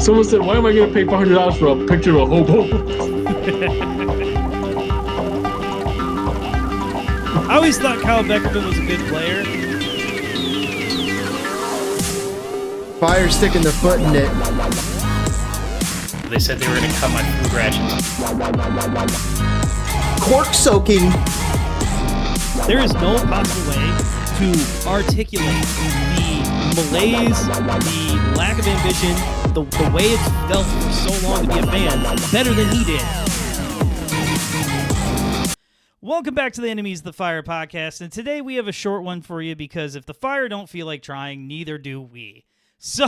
Someone said, "Why am I gonna pay $500 for a picture of a hobo?" I always thought Kyle Beckerman was a good player. Fire sticking their foot in it. They said they were going to cut my food rations. Cork soaking. There is no possible way to articulate the malaise, the lack of ambition, the way it's felt for so long to be a fan better than he did. Welcome back to the Enemies of the Fire podcast, and today we have a short one for you because if the Fire don't feel like trying, neither do we. So,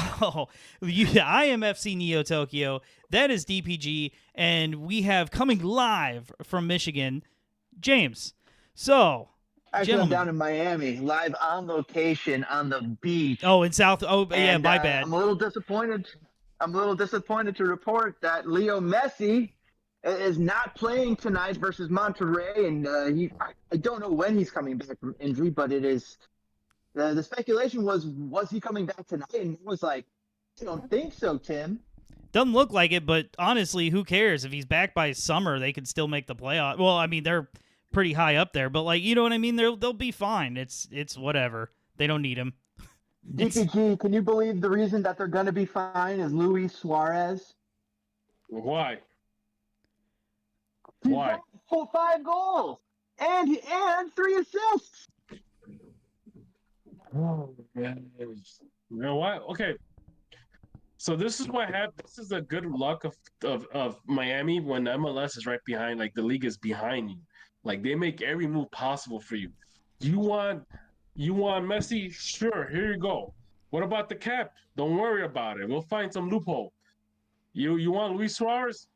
I am FC Neo Tokyo, that is DPG, and we have coming live from Michigan, James. So, actually, I'm down in Miami, live on location on the beach. Oh, in South. Oh, and, yeah, my bad. I'm a little disappointed. To report that Leo Messi is not playing tonight versus Monterrey, and I don't know when he's coming back from injury, but it is. The speculation was he coming back tonight? And it was like, I don't think so, Tim. Doesn't look like it, but honestly, who cares? If he's back by summer, they could still make the playoff. Well, I mean, they're pretty high up there, but like, you know what I mean? They'll be fine. It's whatever. They don't need him. DPG, can you believe the reason that they're going to be fine is Luis Suarez? Why? He Why? got 5 goals and 3 assists. Oh, man. You know what? Okay. So this is what happened. This is the good luck of Miami when MLS is right behind, like the league is behind you. Like they make every move possible for you. You want Messi? Sure, here you go. What about the cap? Don't worry about it. We'll find some loophole. You want Luis Suarez?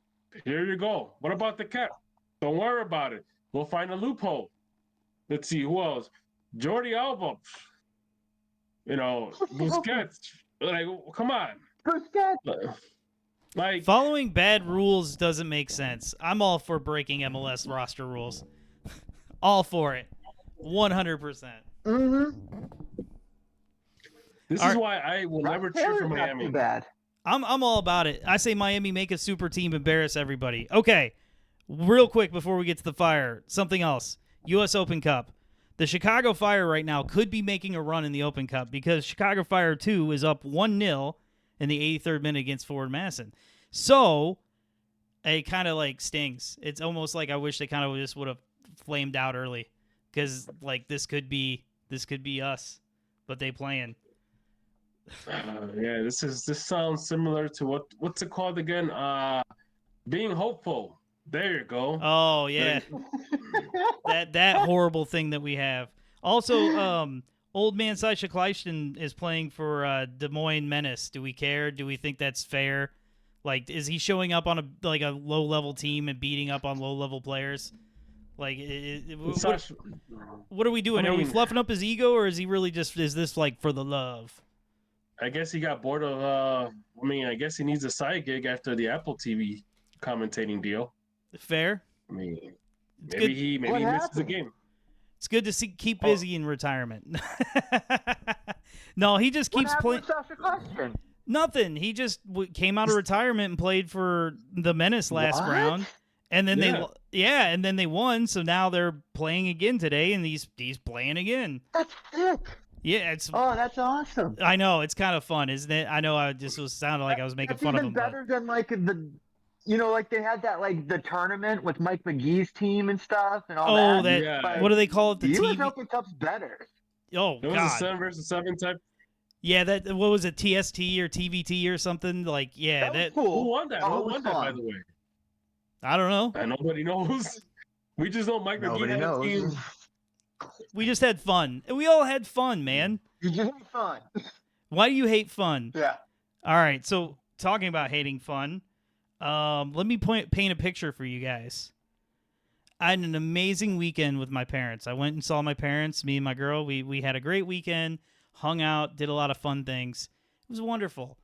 Here you go. What about the cap? Don't worry about it. We'll find a loophole. Let's see who else. Jordi Alba. You know, Busquets. Like, come on. Busquets. Like, following bad rules doesn't make sense. I'm all for breaking MLS roster rules. All for it. 100%. Mm-hmm. This is why I will never cheer for Miami. Not too bad. I'm all about it. I say Miami make a super team, embarrass everybody. Okay, real quick before we get to the Fire, something else. U.S. Open Cup. The Chicago Fire right now could be making a run in the Open Cup because Chicago Fire 2 is up 1-0 in the 83rd minute against Forward Madison. So, it kind of like stings. It's almost like I wish they kind of just would have flamed out early because like this could be us, but they playing. Yeah, this sounds similar to what's it called again? Being hopeful. There you go. Oh yeah, that horrible thing that we have. Also, old man Sasha Kleiston is playing for Des Moines Menace. Do we care? Do we think that's fair? Like, is he showing up on a low level team and beating up on low level players? Like, what are we doing? Are we fluffing up his ego, or is he really just is this like for the love? I guess he got bored of. I guess he needs a side gig after the Apple TV commentating deal. Fair. I mean, maybe he misses the game. It's good to keep busy in retirement. No, he just keeps playing. Nothing. He just came out of retirement and played for the Menace last round, and then they won. So now they're playing again today, and he's playing again. That's sick. Yeah, that's awesome. I know, it's kind of fun, isn't it? I know I just sounded like I was making fun of him. Better than like like they had that like the tournament with Mike McGee's team and stuff and all that. Yeah. What do they call it? The U.S. TV? Open Cup's better. Oh it was God. a 7 versus 7 type. Yeah, what was it? TST or TVT or something? Like, yeah, that was cool. Who won that? Who won that, by the way? I don't know. And nobody knows. We just know Mike McGee had a team. We just had fun. We all had fun, man. You just had fun. Why do you hate fun? Yeah. All right, so talking about hating fun, let me paint a picture for you guys. I had an amazing weekend with my parents. I went and saw my parents, me and my girl. We had a great weekend, hung out, did a lot of fun things. It was wonderful.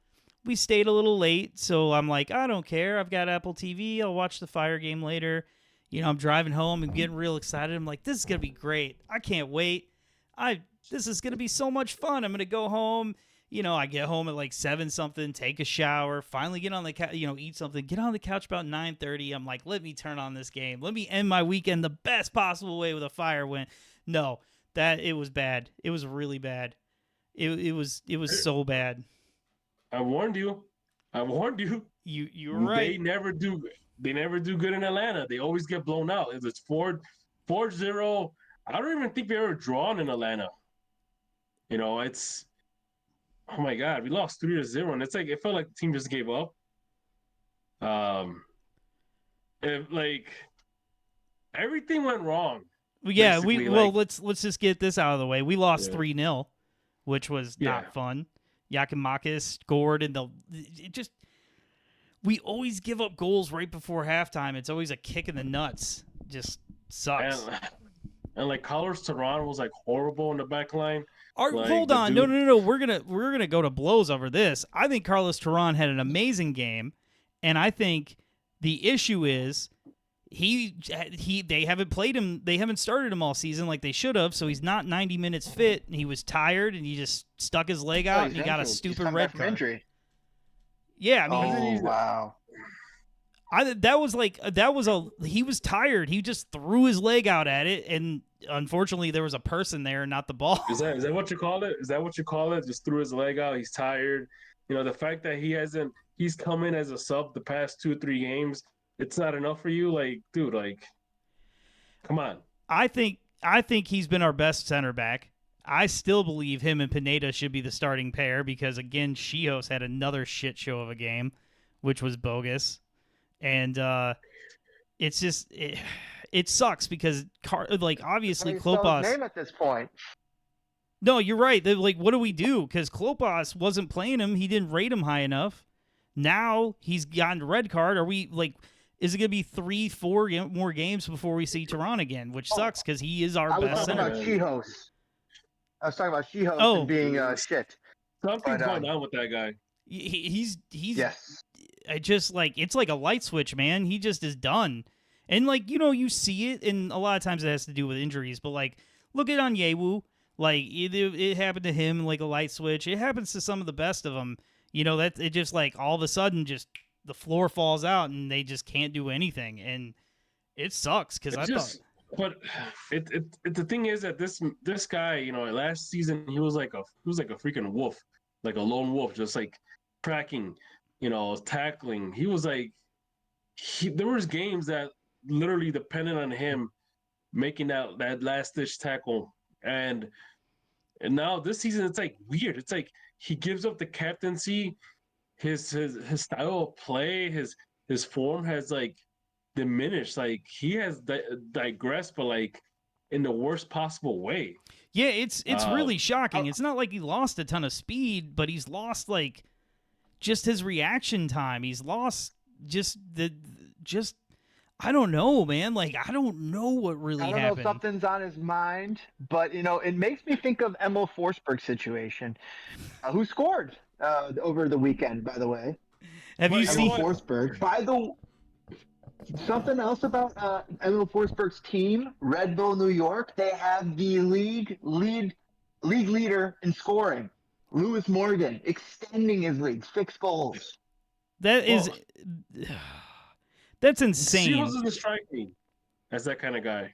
We stayed a little late, so I'm like, I don't care. I've got Apple TV. I'll watch the Fire game later. You know, I'm driving home and getting real excited. I'm like, this is going to be great. I can't wait. This is going to be so much fun. I'm going to go home, I get home at like 7 something, take a shower, finally get on the couch, eat something, get on the couch about 9:30. I'm like, let me turn on this game. Let me end my weekend the best possible way with a fire win. No, it was bad. It was really bad. It was so bad. I warned you. I warned you. You were right. They never do good in Atlanta. They always get blown out. It's 4-0. I don't even think they ever drawn in Atlanta. It's oh my God, we lost 3-0, and it's like it felt like the team just gave up. Everything went wrong. Yeah, let's just get this out of the way. We lost 3-0, which was not fun. Yakimakis scored in we always give up goals right before halftime. It's always a kick in the nuts. Just sucks. And like Carlos Terran was like horrible in the back line. Hold on. No. We're gonna go to blows over this. I think Carlos Terran had an amazing game, and I think the issue is they haven't played him. They haven't started him all season like they should have. So he's not 90 minutes fit. And he was tired, and he just stuck his leg out, and he got a stupid red card. Injury. Yeah, I mean, wow. He was tired. He just threw his leg out at it, and unfortunately, there was a person there, not the ball. Is that what you call it? Is that what you call it? Just threw his leg out. He's tired. The fact that he's come in as a sub the past 2-3 games. It's not enough for you, like, dude. Like, come on. I think he's been our best center back. I still believe him and Pineda should be the starting pair because again, Chihos had another shit show of a game, which was bogus. And it's just it sucks because obviously Kopas name at this point. No, you're right. What do we do? Because Kopas wasn't playing him. He didn't rate him high enough. Now he's gotten a red card. Are we is it going to be 3-4 more games before we see Tehran again? Which sucks because he is our best center. I was talking about Chihos and being shit. Something's going on with that guy. He's yes. It's like a light switch, man. He just is done. And you see it, and a lot of times it has to do with injuries. But look at Onyewu. It happened to him like a light switch. It happens to some of the best of them. That it just all of a sudden just the floor falls out and they just can't do anything, and it sucks because But the thing is that this guy, last season he was like a freaking wolf, like a lone wolf, just cracking, tackling. He was there was games that literally depended on him making that last ditch tackle, and now this season it's weird. It's he gives up the captaincy. His style of play, his form has diminished. He has digressed, but in the worst possible way. Yeah, it's really shocking. It's not like he lost a ton of speed, but he's lost just his reaction time. He's lost I don't know, man. I don't know what really happened. I don't know if something's on his mind, but it makes me think of Emil Forsberg's situation, who scored over the weekend, by the way. Have you seen Forsberg? Something else about Emil Forsberg's team, Red Bull New York? They have the league leader in scoring, Lewis Morgan, extending his lead 6 goals. That's insane. Chihos doesn't strike me as that kind of guy.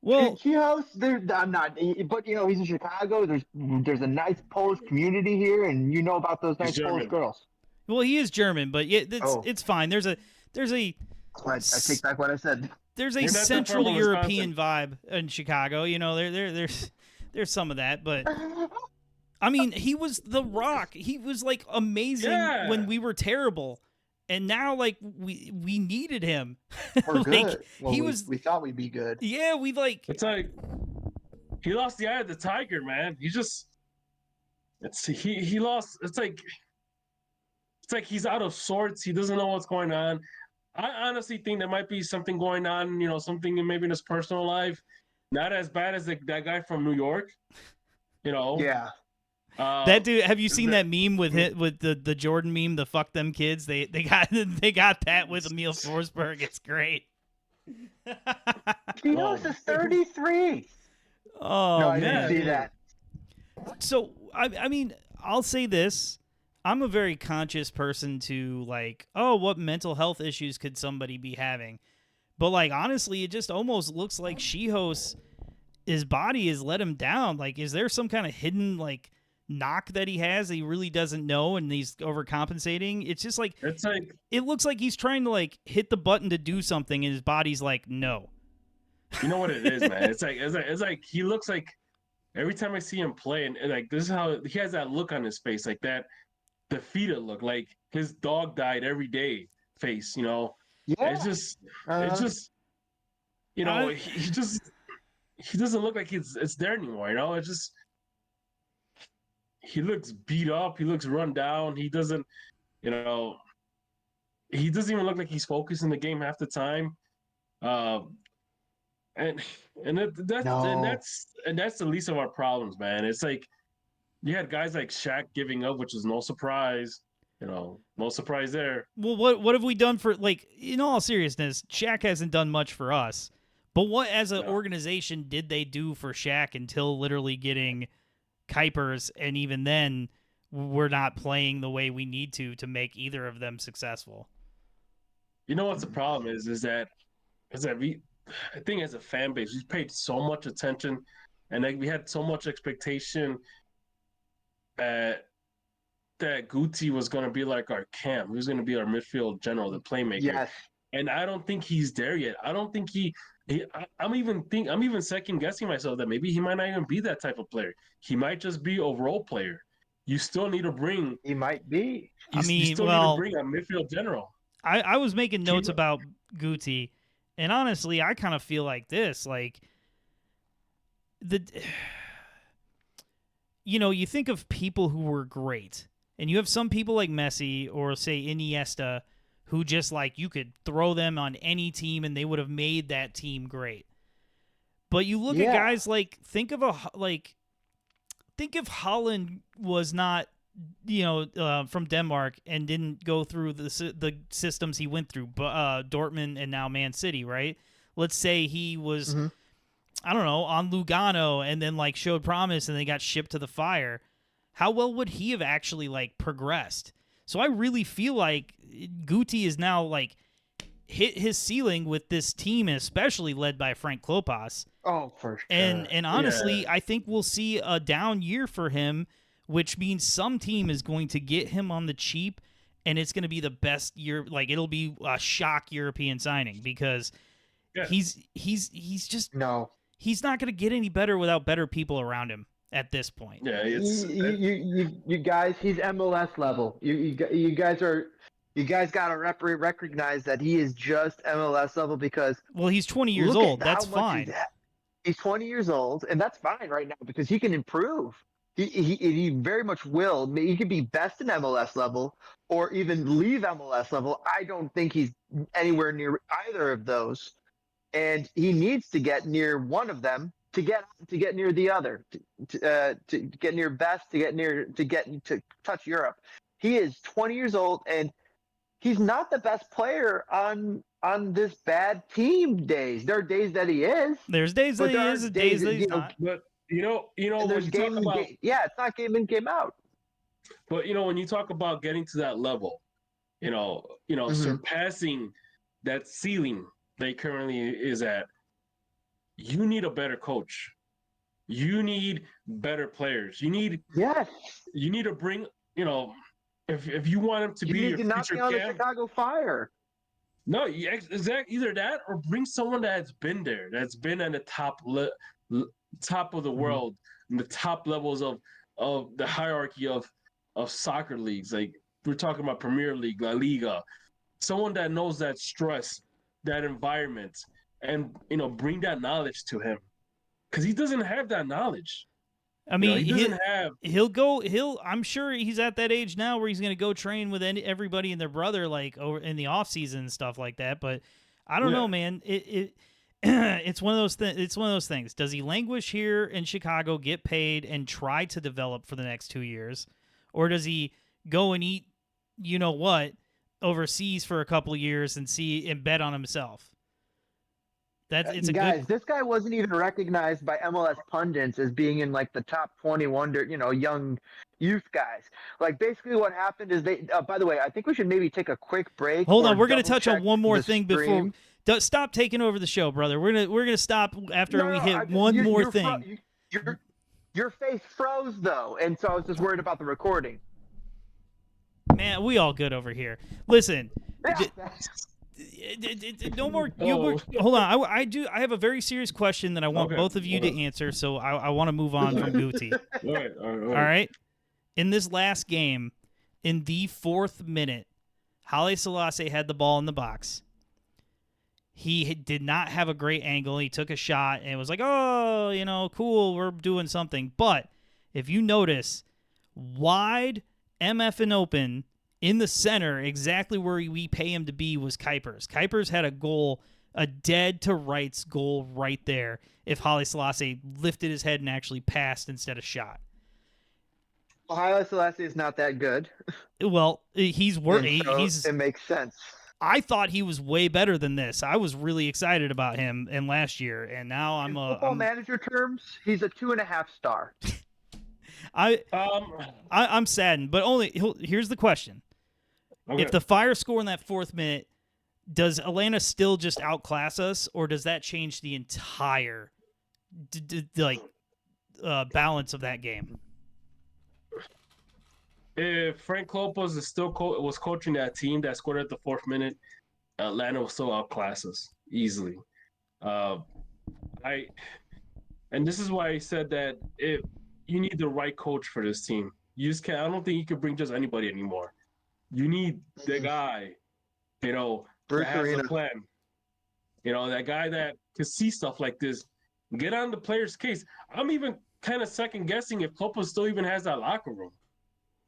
Well, Chihos, I'm not, but he's in Chicago. There's a nice Polish community here, and about those nice Polish girls. Well, he is German, but it's fine. There's a I take back what I said. There's a Central European vibe in Chicago. There's some of that, but I mean, he was the Rock. He was amazing when we were terrible. And now, we needed him. We're good. Well, we thought we'd be good. Yeah, It's he lost the eye of the tiger, man. He lost. It's he's out of sorts. He doesn't know what's going on. I honestly think there might be something going on. Something maybe in his personal life. Not as bad as that guy from New York. Yeah. That dude, have you seen that meme with the Jordan meme, the fuck them kids? They got that with Emil Forsberg. It's great. Chihos is 33. Oh, no, I man. didn't see that. So I mean, I'll say this. I'm a very conscious person to like, oh, what mental health issues could somebody be having? But like honestly, it just almost looks like Shihos, his body has let him down. Like, is there some kind of hidden like knock that he has that he really doesn't know and he's overcompensating? It's just like It's like, it looks like he's trying to like hit the button to do something and his body's like, no. you know what it is, man. It's like he looks like every time I see him play, and like this is how he has that look on his face, like that defeated look, like his dog died every day face. It's Yeah. just, it's Uh, just, I, he doesn't look like it's there anymore. It's just he looks beat up. He looks run down. You know, he doesn't even look like he's focused in the game half the time. Uh, and no. that's the least of our problems, man. It's like you had guys like Shaq giving up, which is no surprise. No surprise there. well, what have we done for like? In all seriousness, Shaq hasn't done much for us. But what, as an No. organization, did they do for Shaq until literally getting Kuipers? And even then, we're not playing the way we need to make either of them successful. You know what's the problem is that we, I think as a fan base, we paid so much attention, and like we had so much expectation that Guti was going to be like our Cam. He was going to be our midfield general, the playmaker. Yes. And I don't think he's there yet. I don't think I'm even second guessing myself that maybe he might not even be that type of player. He might just be a role player. You still need to bring He might be. I you mean, still need to well, bring a midfield general. I was making Keep notes about Guti, and honestly, I kind of feel like this, like the, you think of people who were great, and you have some people like Messi or say Iniesta, who just like you could throw them on any team and they would have made that team great. But you look at Yeah. guys like think if Holland was not from Denmark and didn't go through the systems he went through, Dortmund and now Man City, right? Let's say he was, Hmm. I don't know, on Lugano and then like showed promise and they got shipped to the fire. How well would he have actually like progressed? So I really feel like Guti is now like hit his ceiling with this team, and especially led by Frank Klopas. Oh, for And sure. and Yeah. honestly, I think we'll see a down year for him, which means some team is going to get him on the cheap, and it's going to be the best year. Like it'll be a shock European signing because Yeah. he's just No. he's not going to get any better without better people around him at this point. Yeah. You guys, he's MLS level. You guys are, you guys got to recognize that he is just MLS level because Well, he's 20 years look old. at how That's much fine. he's 20 years old, and that's fine right now because he can improve. He very much will. He could be best in MLS level or even leave MLS level. I don't think he's anywhere near either of those, and he needs to get near one of them to get near the other, to get near best, to touch Europe. He is 20 years old, and he's not the best player on this bad team days. There are days that he is, There's days that but there he are is and days days that that, he's not. But and when there's you talk game, about, yeah, it's not game in, game out. but when you talk about getting to that level, Mm-hmm. surpassing that ceiling they currently is at, you need a better coach. You need better players. Yes, You need to bring, if you want him to you be need your to knock future me on the Cam, Chicago Fire. no, exactly, either that or bring someone that's been there, that's been at the top of the Mhm. world, in the top levels of the hierarchy of soccer leagues. Like we're talking about Premier League, La Liga, someone that knows that stress, that environment, and bring that knowledge to him because he doesn't have that knowledge. I mean, He doesn't have. I'm sure he's at that age now where he's going to go train with everybody and their brother like over in the off season and stuff like that, but I don't Yeah, know, man. It it's one of those it's one of those things. Does he languish here in Chicago, get paid and try to develop for the next 2 years, or does he go and eat you know what overseas for a couple of years and see and bet on himself? It's a Guys, good. this guy wasn't even recognized by MLS pundits as being in like the top 20 wonder, young youth guys. Like basically what happened is they. By the way, I think we should maybe take a quick break. Hold or on, we're gonna double touch on check one more the thing before. stream. Stop taking over the show, brother. We're gonna stop after No, we no, hit one more thing. Your face froze though, and so I was just worried about the recording. Man, we all good over here. Listen. Yeah. No more. Oh. Hold on. I have a very serious question that I want Okay, both of you to answer. So I want to move on from Guti. All right. All right. In this last game, in the 4th minute, Haile Selassie had the ball in the box. He did not have a great angle. He took a shot and it was like, oh, cool, we're doing something. But if you notice, wide MF and open in the center, exactly where we pay him to be, was Kuipers. Kuipers had a goal, a dead to rights goal right there if Haile Selassie lifted his head and actually passed instead of shot. Well, Haile Selassie is not that good. Well, he's working. It makes sense. I thought he was way better than this. I was really excited about him in last year, and now In football manager terms, he's a 2.5 star. I'm saddened, but here's the question. Okay. If the Fire score in that 4th minute, does Atlanta still just outclass us, or does that change the entire balance of that game? If Frank Kopas is still was coaching that team that scored at the 4th minute, Atlanta will still outclass us easily. And this is why I said that if you need the right coach for this team, you just can't. I don't think you can bring just anybody anymore. You need the guy, that has a plan. That guy that can see stuff like this. Get on the player's case. I'm even kind of second guessing if Kopas still even has that locker room.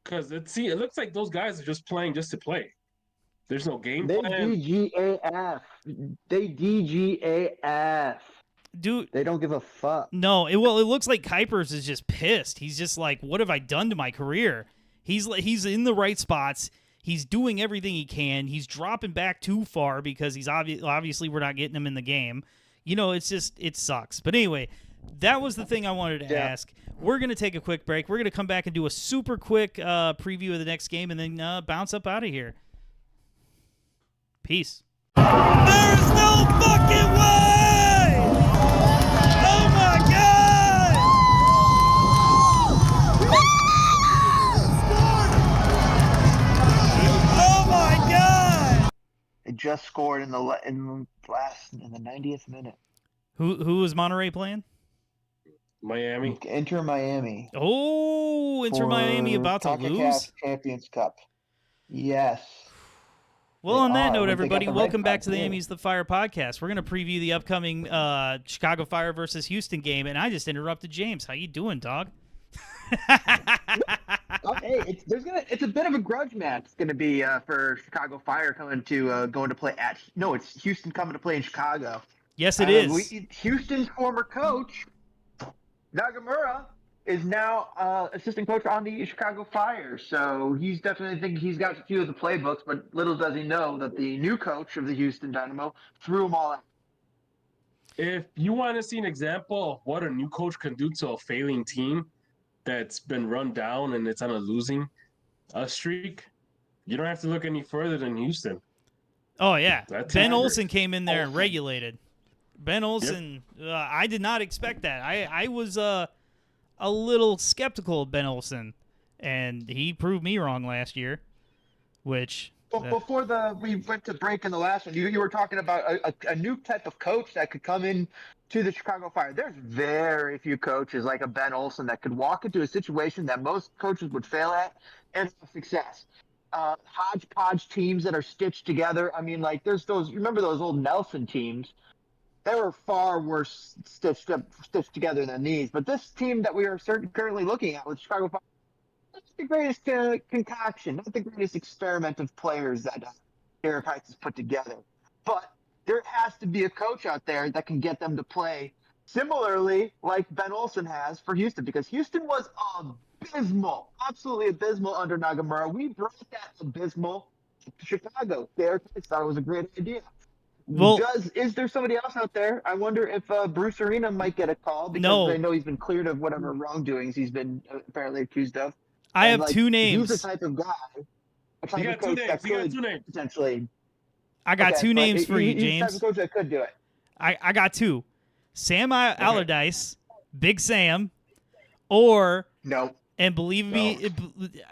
Because it looks like those guys are just playing just to play. There's no game plan. They DGAF. Dude, they don't give a fuck. No, it looks like Kuipers is just pissed. He's just like, what have I done to my career? He's in the right spots. He's doing everything he can. He's dropping back too far because he's obviously we're not getting him in the game. It sucks. But anyway, that was the thing I wanted to ask. We're going to take a quick break. We're going to come back and do a super quick preview of the next game and then bounce up out of here. Peace. There's no fucking way! Oh my God! Oh my God! They just scored in the 90th minute. Who was Monterey playing? Miami. Inter Miami. Oh, Inter Miami about to lose? Champions Cup. Yes. Well, on that note, everybody, welcome back to the Amy's the Fire podcast. We're going to preview the upcoming Chicago Fire versus Houston game, and I just interrupted James. How you doing, dog? Hey, it's a bit of a grudge match. It's going to be for Chicago Fire going to play it's Houston coming to play in Chicago. Yes, it is. Houston's former coach, Nagamura, is now assistant coach on the Chicago Fire. So he's definitely he's got a few of the playbooks, but little does he know that the new coach of the Houston Dynamo threw them all out. If you want to see an example of what a new coach can do to a failing team that's been run down and it's on a losing streak, you don't have to look any further than Houston. Oh, yeah. Ben Olsen came in there and regulated. Ben Olsen, yep. I did not expect that. I was a little skeptical of Ben Olsen, and he proved me wrong last year, which... Before we went to break in the last one, you were talking about a new type of coach that could come in to the Chicago Fire. There's very few coaches like a Ben Olsen that could walk into a situation that most coaches would fail at and have success. Hodgepodge teams that are stitched together. I mean, like there's those. Remember those old Nelson teams? They were far worse stitched together than these. But this team that we are currently looking at with Chicago Fire, not the greatest concoction, not the greatest experiment of players that Derek Heights has put together. But there has to be a coach out there that can get them to play similarly like Ben Olsen has for Houston, because Houston was abysmal, absolutely abysmal under Nagamura. We brought that abysmal to Chicago. Derek Heights thought it was a great idea. Well, Is there somebody else out there? I wonder if Bruce Arena might get a call because I no, know he's been cleared of whatever wrongdoings he's been apparently accused of. I And have like, two he's the names. type of guy, a You type of got two coach that names. You got could two names. potentially. I got Okay, two but names for you, he's the type of James. coach that could do it. I got two. Sam Allardyce, Big Sam, or No. and believe No. me,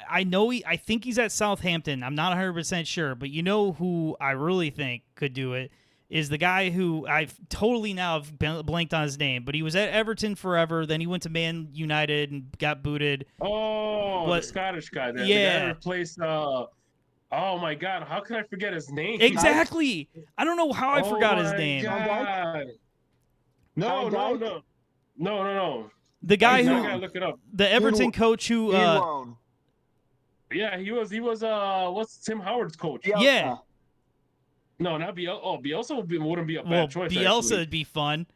I know I think he's at Southampton. I'm not 100% sure, but you know who I really think could do it is the guy who I've totally now have blanked on his name, but he was at Everton forever. Then he went to Man United and got booted. Oh, What- the Scottish guy. The guy Yeah. that replaced. Oh my God! How can I forget his name? Exactly. I don't know how I Oh forgot his my name. God. No, no, Dyke? no, no, no, no. The guy I who gotta look it up. the Everton coach who Ian Roan. Yeah, he was. What's Tim Howard's coach? Bielsa. Yeah. No, not Bielsa. Oh, Bielsa wouldn't be a bad well choice. Bielsa Actually. would be fun.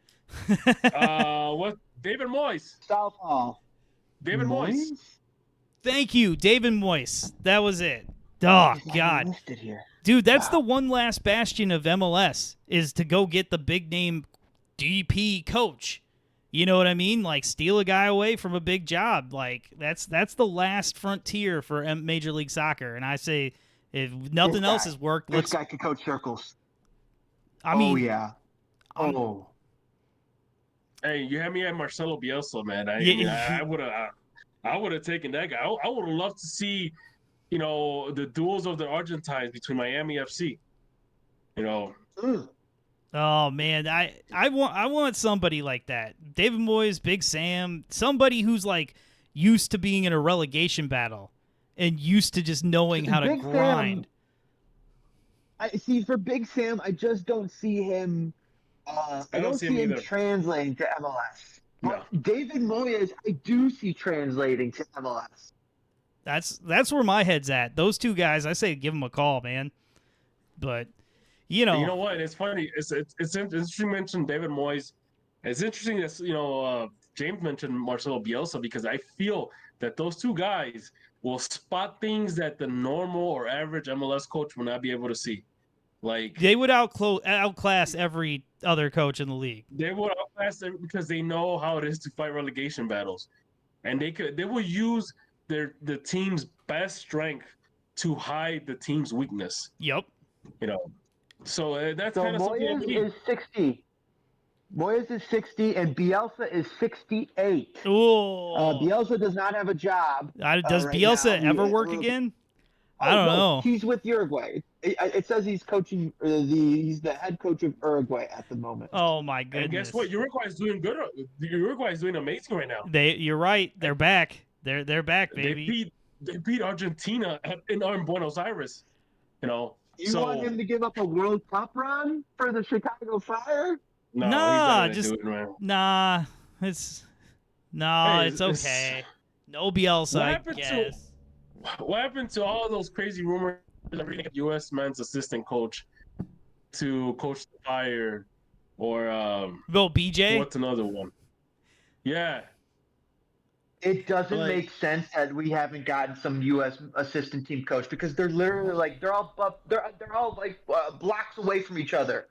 What? David Moyes. Southall. David Moyes. Thank you, David Moyes. That was it. Oh He's not God, listed here. dude, that's the one last bastion of MLS is to go get the big name DP coach. You know what I mean? Like steal a guy away from a big job. Like that's the last frontier for Major League Soccer. And I say, if nothing This else guy. has worked, This let's. guy could coach circles. I mean, oh yeah. Oh. Hey, you had me at Marcelo Bielsa, man. Yeah. I would have taken that guy. I would have loved to see, the duels of the Argentines between Miami FC. Mm. Oh man, I want somebody like that. David Moyes, Big Sam, somebody who's like used to being in a relegation battle and used to just knowing how to Big grind. Sam, I see for Big Sam, I just don't see him. I don't see him either. translating to MLS. No. David Moyes, I do see translating to MLS. That's where my head's at. Those two guys, I say give them a call, man. But You know what? It's funny. It's interesting you mentioned David Moyes. It's interesting that James mentioned Marcelo Bielsa because I feel that those two guys will spot things that the normal or average MLS coach will not be able to see. Like they would outclass every other coach in the league. they would outclass them because they know how it is to fight relegation battles, and they will use the team's best strength to hide the team's weakness. Yep. So that's So kind of something that we Moyes need. is 60. Moyes is 60, and Bielsa is 68. Oh. Bielsa does not have a job. Does right Bielsa now. ever work again? I don't know. He's with Uruguay. It says he's coaching. He's the head coach of Uruguay at the moment. Oh my goodness. And guess what? Uruguay is doing good. Uruguay is doing amazing right now. You're right. They're back. They're back, baby. They beat Argentina in Buenos Aires. You want him to give up a World Cup run for the Chicago Fire? No, Nah, he's not gonna do it, man. Nah, it's okay. No Bielsa, I guess. What happened to all those crazy rumors of bringing U.S. men's assistant coach to coach the Fire, or BJ? what's another one? Yeah, It doesn't Like- make sense that we haven't gotten some U.S. assistant team coach because they're literally like they're all blocks away from each other.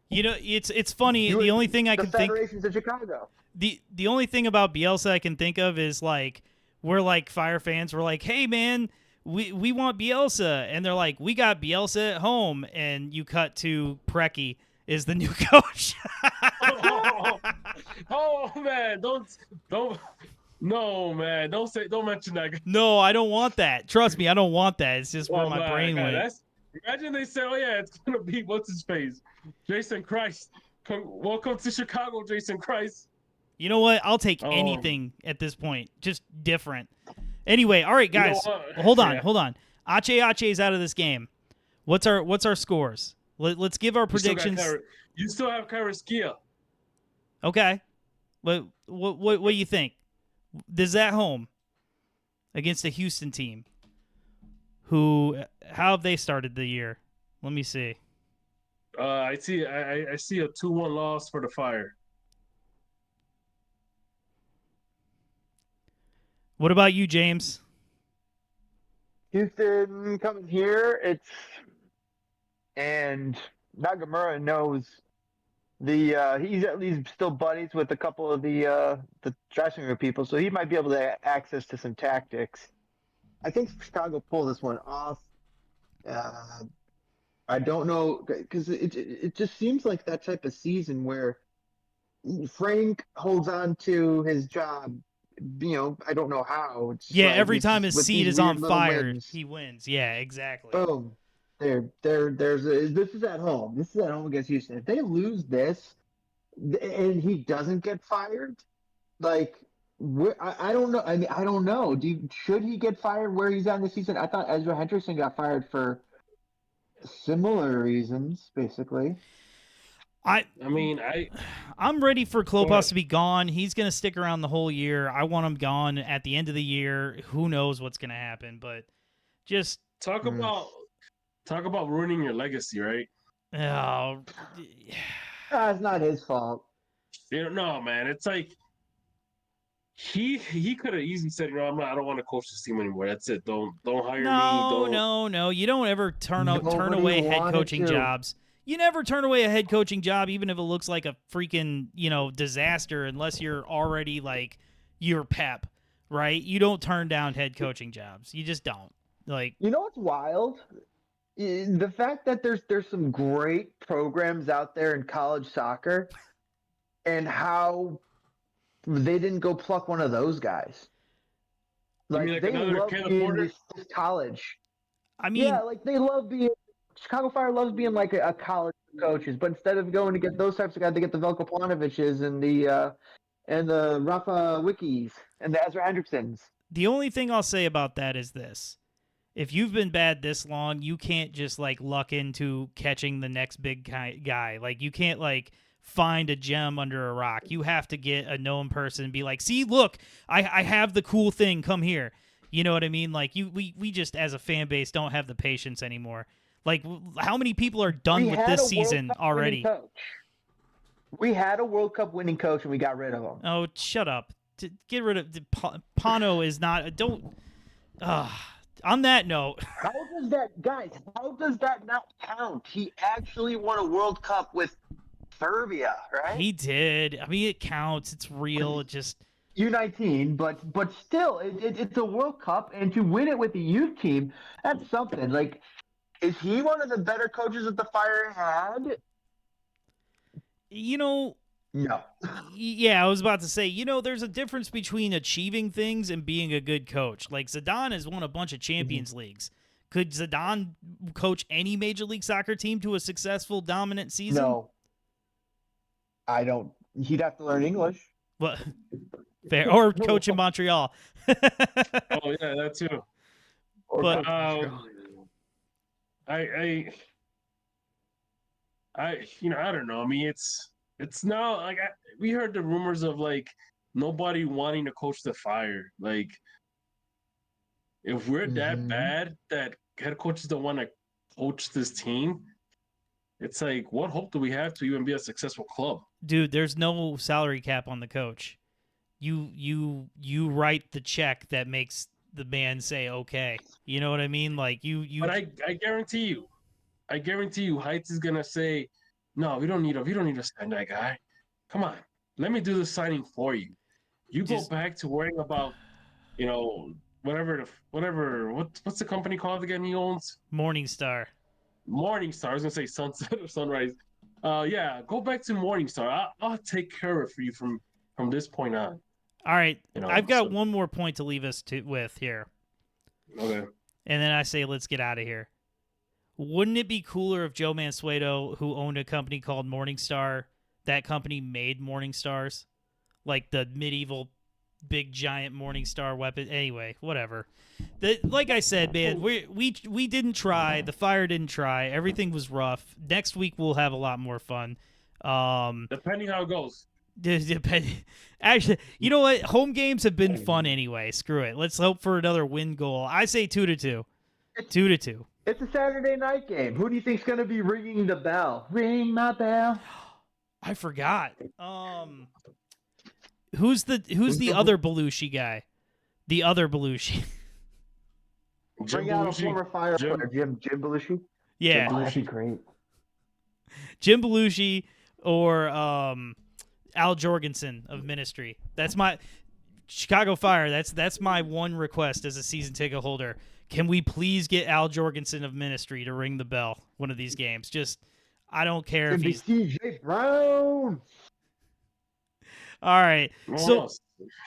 It's funny. The only thing I the can think Federation's in Chicago. the only thing about Bielsa I can think of is like we're like Fire fans. We're like, hey man, we want Bielsa, and they're like, we got Bielsa at home, and you cut to Preki is the new coach. oh man, don't. No man, don't mention that. No, I don't want that. Trust me, I don't want that. It's just where Oh, my man, brain God, went. Imagine they say, oh yeah, it's gonna be what's his face, Jason Christ. Welcome to Chicago, Jason Christ. You know what? I'll take Oh. anything at this point. Just different. Anyway, all right, guys. You know what? Hold on, Yeah. hold on. Ache's out of this game. What's our scores? Let's give our predictions. You still have Carrasquilla. Okay. What do you think? This is at home against a Houston team. How have they started the year? Let me see. I see a 2-1 loss for the Fire. What about you, James? Houston coming here. And Nagamura knows he's at least still buddies with a couple of the dressing room people, so he might be able to access to some tactics. I think Chicago pulled this one off. I don't know because it just seems like that type of season where Frank holds on to his job. I don't know how. It's Yeah, like every it's time just his with seat these is weird on little fire, wins. he wins. Yeah, exactly. Boom. This is at home. This is at home against Houston. If they lose this and he doesn't get fired, like I don't know. I mean, I don't know. Should he get fired where he's on this season? I thought Ezra Hendrickson got fired for similar reasons, basically. I'm ready for Kopas to be gone. He's going to stick around the whole year. I want him gone at the end of the year. Who knows what's going to happen, but just talk about ruining your legacy, right? Oh, It's not his fault. No, man. It's like he could have easily said, I don't want to coach this team anymore. That's it. Don't hire me. No. You don't ever turn Nobody away head wanted coaching to. jobs. You never turn away a head coaching job, even if it looks like a freaking disaster, unless you're already like you're Pep, right? You don't turn down head coaching jobs. You just don't. Like, What's wild? The fact that there's some great programs out there in college soccer, and how they didn't go pluck one of those guys. Like they another love Caleb being Porter? this college. I mean, Yeah, like they love being. Chicago Fire loves being like a college coaches, but instead of going to get those types of guys, they get the Velko Planoviches and the Rafa Wikis and the Ezra Hendricksons. the only thing I'll say about that is this. If you've been bad this long, you can't just like luck into catching the next big guy. Like you can't like find a gem under a rock. You have to get a known person and be like, see, look, I have the cool thing. Come here. You know what I mean? Like we just as a fan base don't have the patience anymore. Like how many people are done with this season already? We had a World Cup winning coach and we got rid of him. Oh, shut up. Get rid of Pano is not. Don't. On that note, how does that not count? He actually won a World Cup with Serbia, right? he did. I mean, it counts. It's real. It just U19, but still, it's a World Cup, and to win it with the youth team, that's something. Like, is he one of the better coaches that the Fire had? No. Yeah, I was about to say, there's a difference between achieving things and being a good coach. Like Zidane has won a bunch of Champions Leagues. Could Zidane coach any Major League Soccer team to a successful, dominant season? No. I don't. He'd have to learn English. Well, fair. Or coach in Montreal. Oh yeah, that too. But I don't know. I mean, it's now like we heard the rumors of like nobody wanting to coach the Fire. Like, if we're that bad that head coaches don't want to coach this team, it's like, what hope do we have to even be a successful club? Dude, there's no salary cap on the coach. You write the check that makes the man say okay. You know what I mean? Like you. But I guarantee you, Heights is gonna say, no, we don't need to sign that guy. Come on, let me do the signing for you. You go back to worrying about, whatever. What's the company called again? He owns Morningstar. Morningstar. I was gonna say Sunset or Sunrise. Yeah, go back to Morningstar. I'll take care of it for you from this point on. All right, I've got one more point to leave us with here. Okay. And then I say let's get out of here. Wouldn't it be cooler if Joe Mansueto, who owned a company called Morningstar, that company made Morningstars? Like the medieval big giant Morningstar weapon. Anyway, whatever. Like I said, man, we didn't try. The Fire didn't try. Everything was rough. Next week we'll have a lot more fun. Depending how it goes. Actually, you know what? Home games have been fun anyway. Screw it. Let's hope for another win goal. I say 2-2. 2-2. It's a Saturday night game. Who do you think's going to be ringing the bell? Ring my bell. I forgot. Who's the other Belushi guy? The other Belushi. Bring out a former Fire player, Jim Belushi. Yeah. Oh, that'd be great. Jim Belushi or Al Jorgensen of Ministry. That's my Chicago Fire. That's my one request as a season ticket holder. Can we please get Al Jorgensen of Ministry to ring the bell one of these games? Just I don't care if he's CJ Brown. all right. So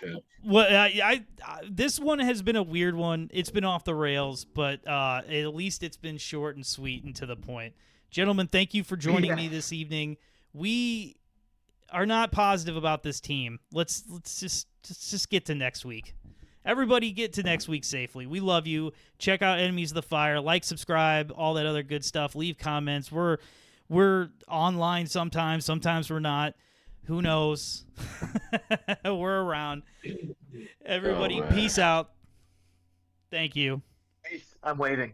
Okay. what this one has been a weird one. It's been off the rails, but at least it's been short and sweet and to the point. Gentlemen, thank you for joining me this evening. We are not positive about this team. Let's just get to next week. Everybody get to next week safely. We love you. Check out Enemies of the Fire. Like, subscribe, all that other good stuff. Leave comments. We're online sometimes. Sometimes we're not. Who knows? We're around. Everybody, peace out. Thank you. Peace. I'm waving.